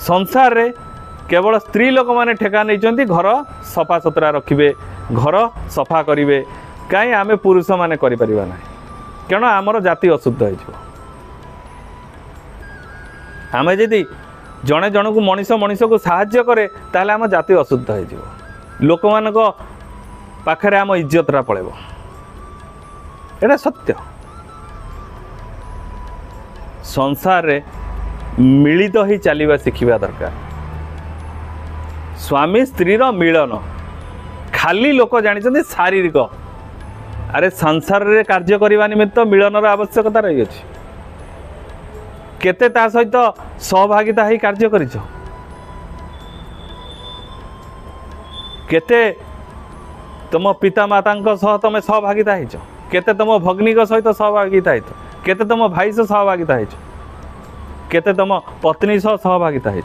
संसार रे केवल स्त्री लोक मैंने ठेका नहीं घर सफा सुतरा रखिए घर सफा करेंगे कहीं आम पुरुष मैंने करें ना कारण आमर जाति अशुद्ध होमें जदि जड़े जन को मनीष मनीष को साहाय्य करे ताहले आम जाति अशुद्ध हो लोक मान पाखे आम इज्जतरा पड़ेब एटा सत्य संसार रे मिलित ही चलवा शिखा दरकार स्वामी स्त्री मिलन खाली लोक जानी शारीरिक अरे संसार रे कार्य करने निमित्त मिलनर आवश्यकता रही अछि केते ता सहित सहभागिता ही कार्य करिछ केते तुम पिता माता सह तुम सहभागिता होइछ केते तुम भग्नी सहित सहभागिता होइछ केते तुम भाई सह सहभागिता होइछ केते तुम पत्नी सह सहभागिता होइछ